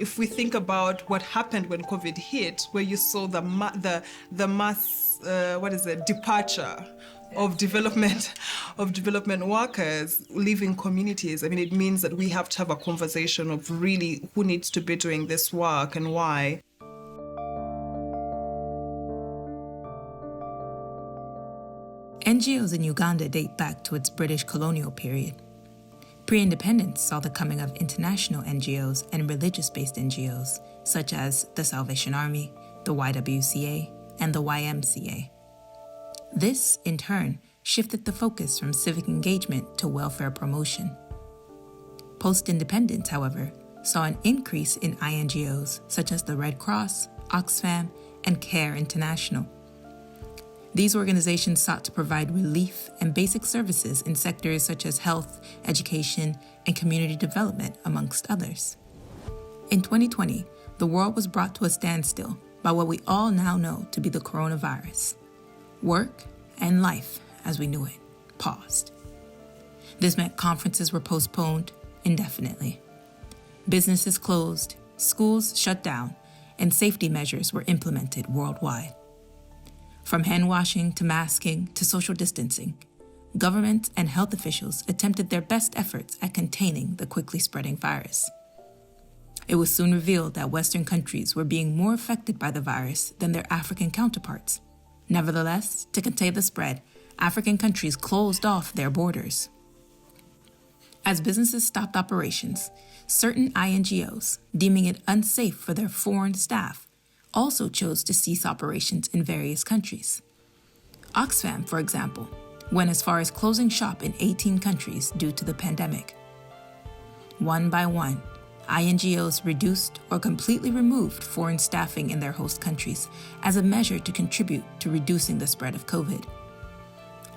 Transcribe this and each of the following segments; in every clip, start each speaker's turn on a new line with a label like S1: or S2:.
S1: If we think about what happened when COVID hit, where you saw the mass departure of development workers leaving communities. I mean, it means that we have to have a conversation of really who needs to be doing this work and why.
S2: NGOs in Uganda date back to its British colonial period. Pre-independence saw the coming of international NGOs and religious-based NGOs, such as the Salvation Army, the YWCA, and the YMCA. This, in turn, shifted the focus from civic engagement to welfare promotion. Post-independence, however, saw an increase in INGOs such as the Red Cross, Oxfam, and CARE International. These organizations sought to provide relief and basic services in sectors such as health, education, and community development, amongst others. In 2020, the world was brought to a standstill by what we all now know to be the coronavirus. Work and life, as we knew it, paused. This meant conferences were postponed indefinitely. Businesses closed, schools shut down, and safety measures were implemented worldwide. From hand washing to masking to social distancing, governments and health officials attempted their best efforts at containing the quickly spreading virus. It was soon revealed that Western countries were being more affected by the virus than their African counterparts. Nevertheless, to contain the spread, African countries closed off their borders. As businesses stopped operations, certain INGOs, deeming it unsafe for their foreign staff, also chose to cease operations in various countries. Oxfam, for example, went as far as closing shop in 18 countries due to the pandemic. One by one, INGOs reduced or completely removed foreign staffing in their host countries as a measure to contribute to reducing the spread of COVID.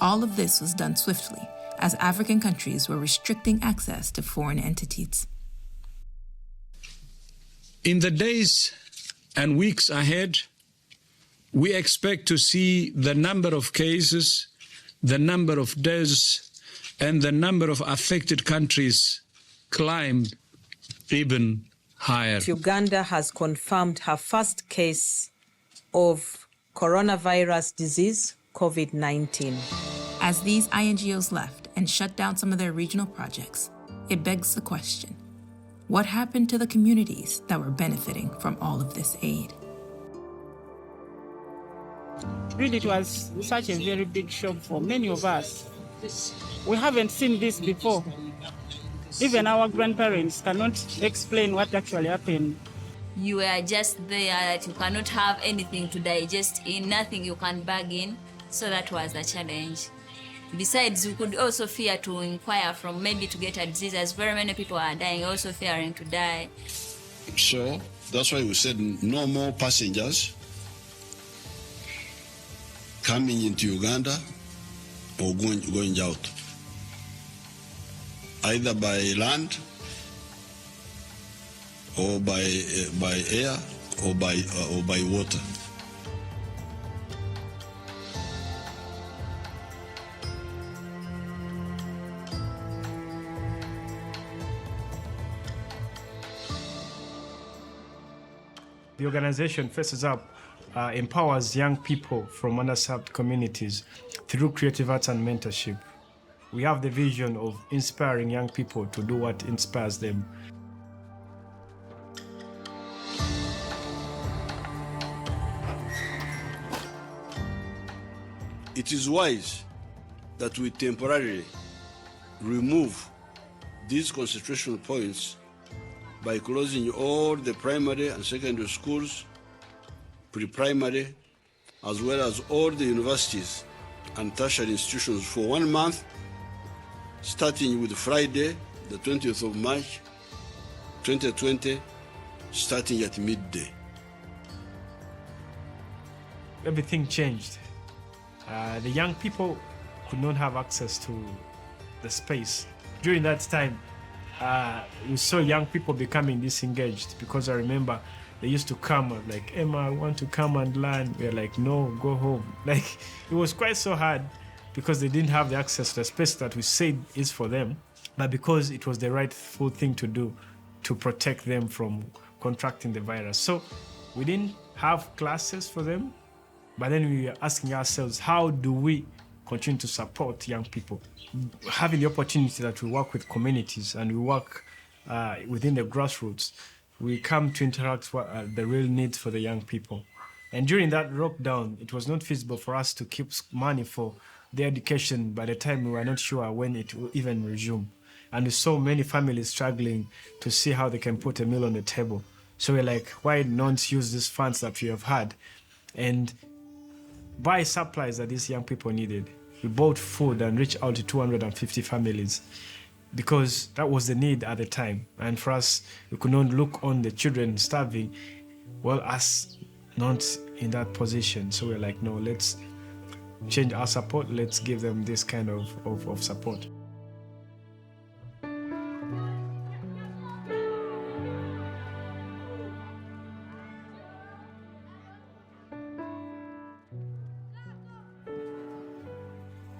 S2: All of this was done swiftly, as African countries were restricting access to foreign entities.
S3: In the days and weeks ahead, we expect to see the number of cases, the number of deaths, and the number of affected countries climb even higher.
S4: Uganda has confirmed her first case of coronavirus disease, COVID-19.
S2: As these INGOs left and shut down some of their regional projects, it begs the question, what happened to the communities that were benefiting from all of this aid?
S5: Really, it was such a very big shock for many of us. We haven't seen this before. Even our grandparents cannot explain what actually happened.
S6: You were just there, that you cannot have anything to digest in, nothing you can bag in. So that was a challenge. Besides, we could also fear to inquire from maybe to get a disease, as very many people are dying, also fearing to die.
S7: So that's why we said no more passengers coming into Uganda or going out, either by land or by air or by water.
S8: The organization faces up empowers young people from underserved communities through creative arts and mentorship. We have the vision of inspiring young people to do what inspires them.
S7: It is wise that we temporarily remove these concentration points by closing all the primary and secondary schools, pre-primary, as well as all the universities and tertiary institutions for 1 month, starting with Friday, the 20th of March, 2020, starting at midday.
S8: Everything changed. The young people could not have access to the space. During that time, we saw young people becoming disengaged, because I remember they used to come like, Emma, I want to come and learn. We're like, no, go home. Like, it was quite so hard because they didn't have the access to the space that we said is for them, but because it was the rightful thing to do to protect them from contracting the virus. So we didn't have classes for them, but then we were asking ourselves, how do we continue to support young people? Having the opportunity that we work with communities and we work within the grassroots, we come to interact with the real needs for the young people. And during that lockdown, it was not feasible for us to keep money for their education. By the time we were not sure when it will even resume. And we saw many families struggling to see how they can put a meal on the table. So we're like, why not use these funds that we have had and buy supplies that these young people needed? We bought food and reached out to 250 families because that was the need at the time. And for us, we could not look on the children starving, well, us not in that position. So we're like, no, let's change our support. Let's give them this kind of support.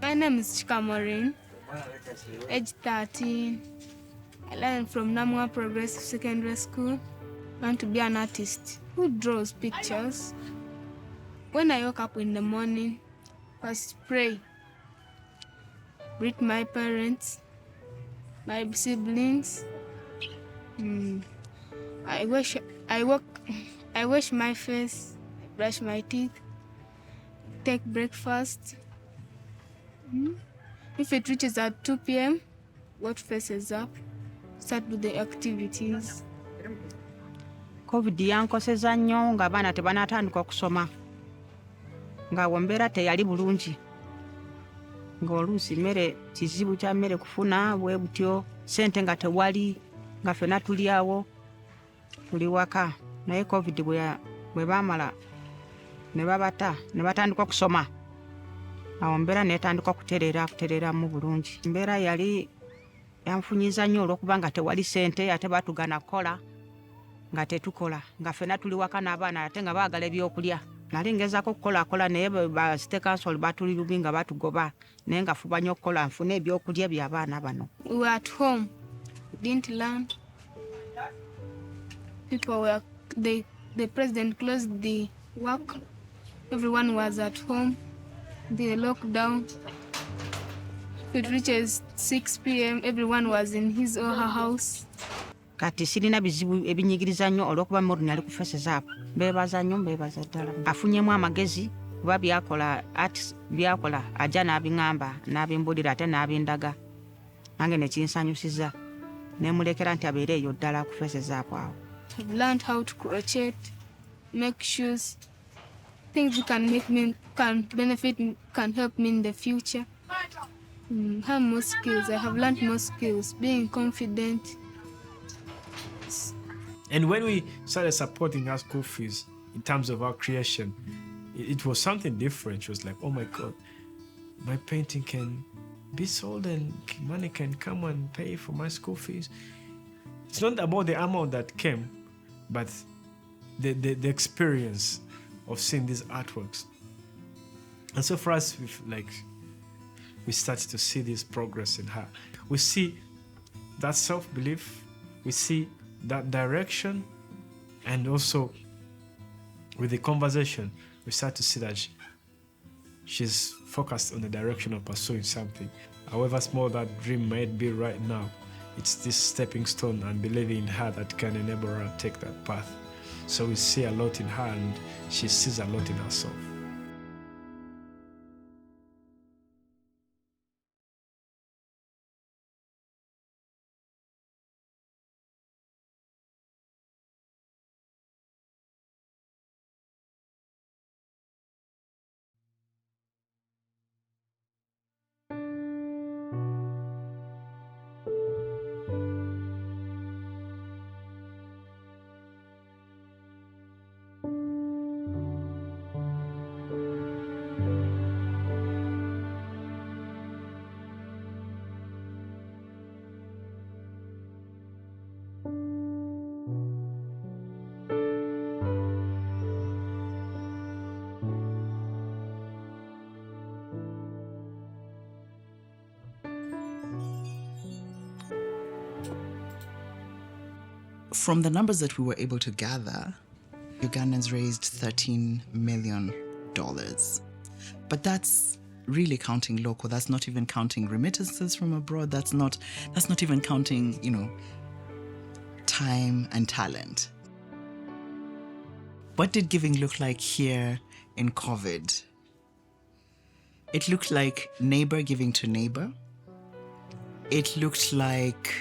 S9: My name is Marion, age 13. I learned from Namwa Progressive Secondary School. I want to be an artist who draws pictures. When I wake up in the morning, first pray, greet my parents, my siblings. I wash my face, brush my teeth, take breakfast. If it reaches at 2 p.m., what faces up, start with the activities.
S10: COVID yankoseza nnyo ng'abaana tebanatandika okusoma. Ng'awo mbeera teyali bulungi. Ng'oluusi mmere kizibu kya mmere kufuna bwe butyo, ssente nga tewali, nga ffenna tuli awo, tuli waka. Naye COVID bwe baamala ne babata, ne batandika okusoma. Awo mbeera netandika kutereera mu bulungi. Mbeera yali yanfunyiza nnyo olw'okuba nga tewali ssente ate batugana kukola nga tetukola nga ffenna tuli waka n'abaana ate nga baagala ebyokulya. Nali ngezaako okukolaakola naye ba city council batuli lubi nga batugoba naye nga fuba nnyo okukola nfune ebyokulya by'abaana bano.
S9: We were at home. We didn't learn. The president closed the work. Everyone was at home. The lockdown. It reaches 6 p.m. Everyone was in his or her house.
S10: Kati sirina bizibu ebinyigiriza nnyo olw'okuba Marion ali ku faces up. Mbeebaza nnyo, mbeebaza ddala. Afunyemu amagezi kuba byakola ajja n'abiŋŋamba n'abimbulira ate n'abindaga. Nange ne kinsanyusiza. Ne mulekera nti abeere eyo ddala ku faces up awo.
S9: I've learned how to crochet, make shoes, things can benefit me, can help me in the future. Have more skills. I have learned more skills, being confident.
S8: And when we started supporting our school fees in terms of our creation, it was something different. It was like, oh my God, my painting can be sold and money can come and pay for my school fees. It's not about the amount that came, but the experience of seeing these artworks. And so for us, we started to see this progress in her. We see that self-belief, we see that direction, and also with the conversation, we start to see that she's focused on the direction of pursuing something. However small that dream might be right now, it's this stepping stone and believing in her that can enable her to take that path. So we see a lot in her and she sees a lot in herself.
S11: From the numbers that we were able to gather, Ugandans raised $13 million. But that's really counting local. That's not even counting remittances from abroad. That's not even counting, time and talent. What did giving look like here in COVID? It looked like neighbor giving to neighbor. It looked like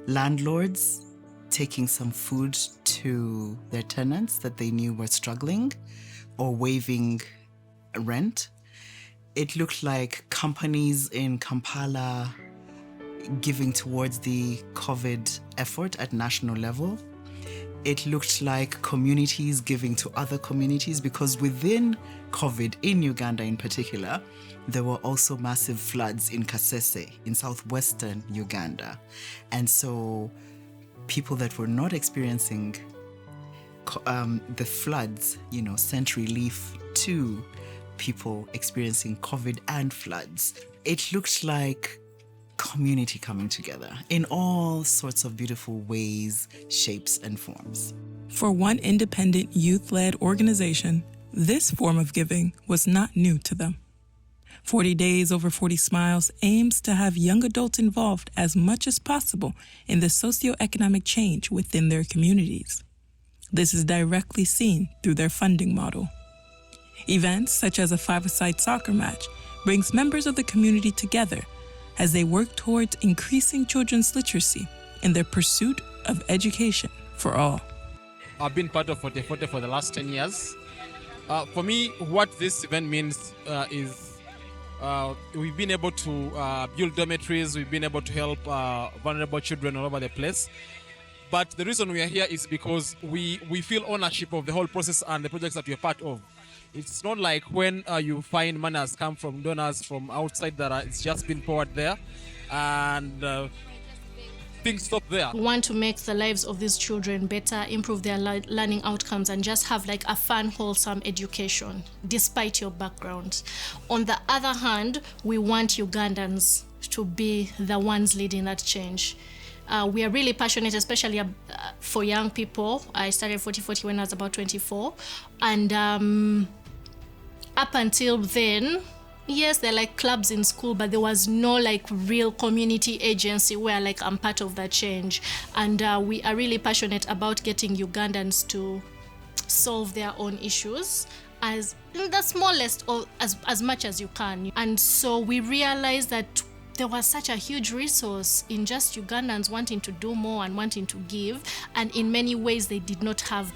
S11: landlords taking some food to their tenants that they knew were struggling or waiving rent. It looked like companies in Kampala giving towards the COVID effort at national level. It looked like communities giving to other communities, because within COVID, in Uganda in particular, there were also massive floods in Kasese, in southwestern Uganda. And so people that were not experiencing the floods, sent relief to people experiencing COVID and floods. It looked like community coming together in all sorts of beautiful ways, shapes, and forms.
S2: For one independent youth-led organization, this form of giving was not new to them. 40 Days Over 40 Smiles aims to have young adults involved as much as possible in the socioeconomic change within their communities. This is directly seen through their funding model. Events such as a five-a-side soccer match brings members of the community together as they work towards increasing children's literacy in their pursuit of education for all.
S12: I've been part of 40 for the last 10 years. For me, what this event means is we've been able to build dormitories, we've been able to help vulnerable children all over the place. But the reason we are here is because we feel ownership of the whole process and the projects that we are part of. It's not like when you find money has come from donors from outside that it's just been poured there and things stop there.
S13: We want to make the lives of these children better, improve their learning outcomes, and just have like a fun, wholesome education despite your background. On the other hand, we want Ugandans to be the ones leading that change. We are really passionate, especially for young people. I started 40 when I was about 24. And up until then, yes, there are like clubs in school, but there was no like real community agency where like I'm part of that change. And we are really passionate about getting Ugandans to solve their own issues as in the smallest or as much as you can. And so we realized that there was such a huge resource in just Ugandans wanting to do more and wanting to give, and in many ways they did not have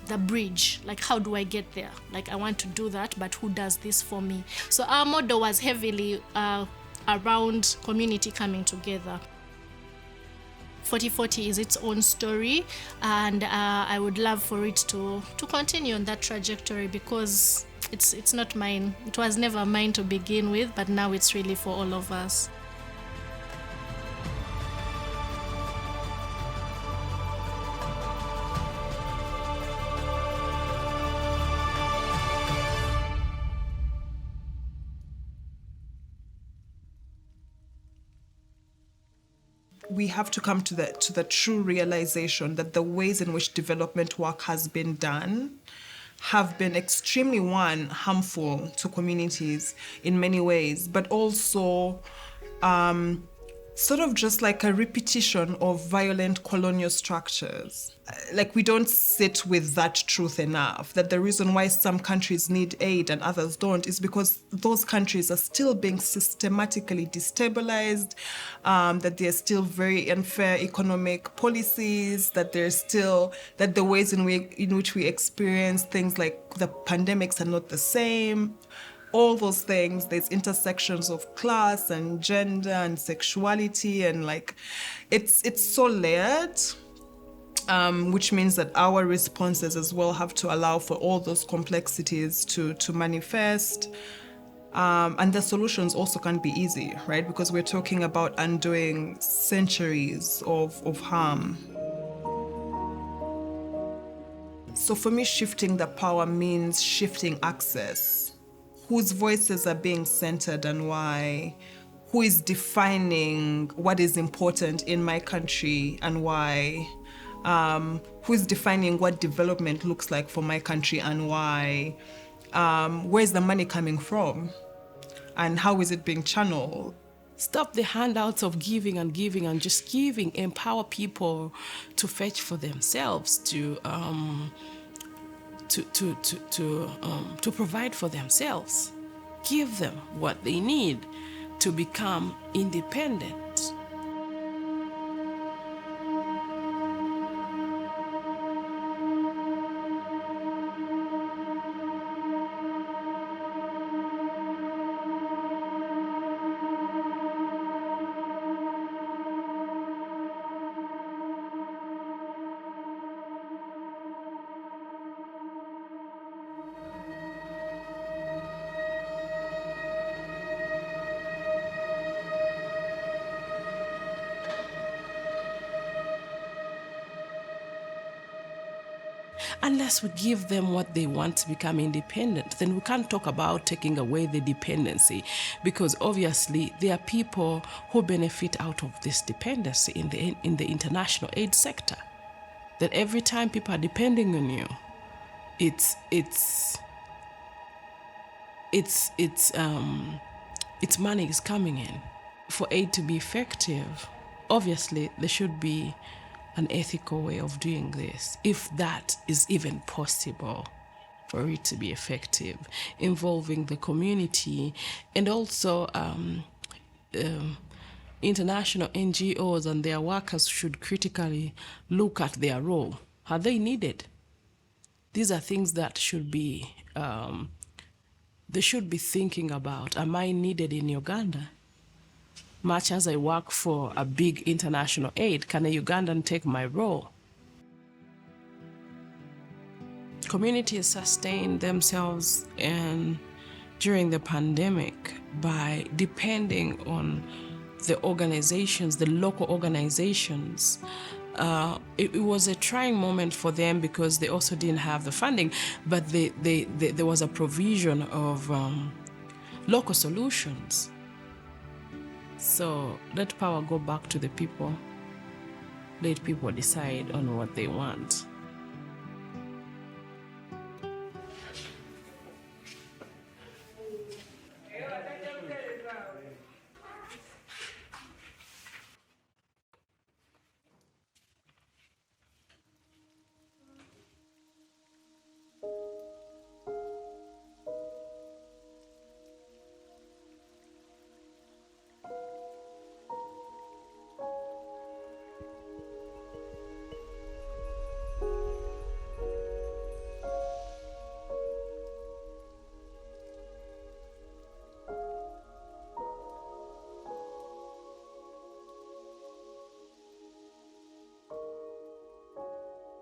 S13: the bridge. Like, how do I get there? Like, I want to do that, but who does this for me? So our model was heavily around community coming together. 4040 is its own story, and I would love for it to continue on that trajectory, because it's not mine. It was never mine to begin with, but now it's really for all of us.
S1: We have to come to the true realization that the ways in which development work has been done have been extremely, harmful to communities in many ways, but also sort of just like a repetition of violent colonial structures. Like, we don't sit with that truth enough, that the reason why some countries need aid and others don't is because those countries are still being systematically destabilized, that there's still very unfair economic policies, that the ways in which we experience things like the pandemics are not the same. All those things, there's intersections of class and gender and sexuality, and like it's so layered, which means that our responses as well have to allow for all those complexities to manifest. And the solutions also can't be easy, right? Because we're talking about undoing centuries of harm. So for me, shifting the power means shifting access. Whose voices are being centered and why? Who is defining what is important in my country and why? Who's defining what development looks like for my country and why? Where's the money coming from? And how is it being channeled?
S14: Stop the handouts of giving and giving and just giving. Empower people to fetch for themselves, to provide for themselves. Give them what they need to become independent. Unless we give them what they want to become independent, then we can't talk about taking away the dependency, because obviously there are people who benefit out of this dependency in the international aid sector. That every time people are depending on you, it's money is coming in. For aid to be effective, obviously there should be an ethical way of doing this, if that is even possible for it to be effective, involving the community and also international NGOs and their workers should critically look at their role. Are they needed? These are things that should be, they should be thinking about. Am I needed in Uganda? Much as I work for a big international aid, can a Ugandan take my role? Communities sustained themselves during the pandemic by depending on the organizations, the local organizations. It was a trying moment for them because they also didn't have the funding, but there was a provision of local solutions. So let power go back to the people. Let people decide on what they want.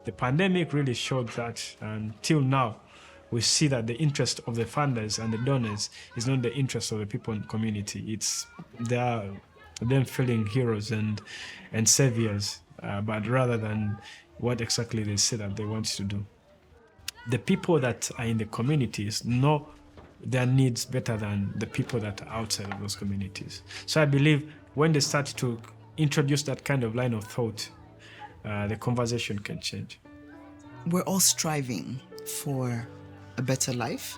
S8: The pandemic really showed that, and till now, we see that the interest of the funders and the donors is not the interest of the people in the community. It's them feeling heroes and saviors, but rather than what exactly they say that they want to do. The people that are in the communities know their needs better than the people that are outside of those communities. So I believe when they start to introduce that kind of line of thought, the conversation can change.
S11: We're all striving for a better life,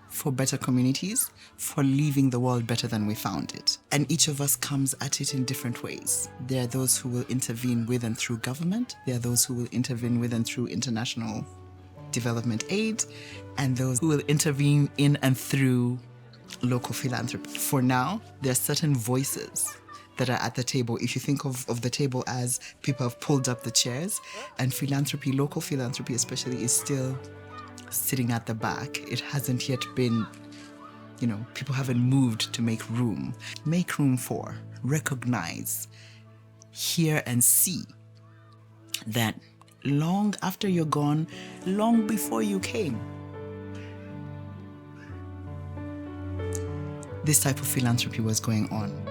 S11: for better communities, for leaving the world better than we found it. And each of us comes at it in different ways. There are those who will intervene with and through government. There are those who will intervene with and through international development aid, and those who will intervene in and through local philanthropy. For now, there are certain voices that are at the table. If you think of the table as people have pulled up the chairs, and philanthropy, local philanthropy especially, is still sitting at the back. It hasn't yet been, people haven't moved to make room. Make room for, recognize, hear and see that long after you're gone, long before you came, this type of philanthropy was going on.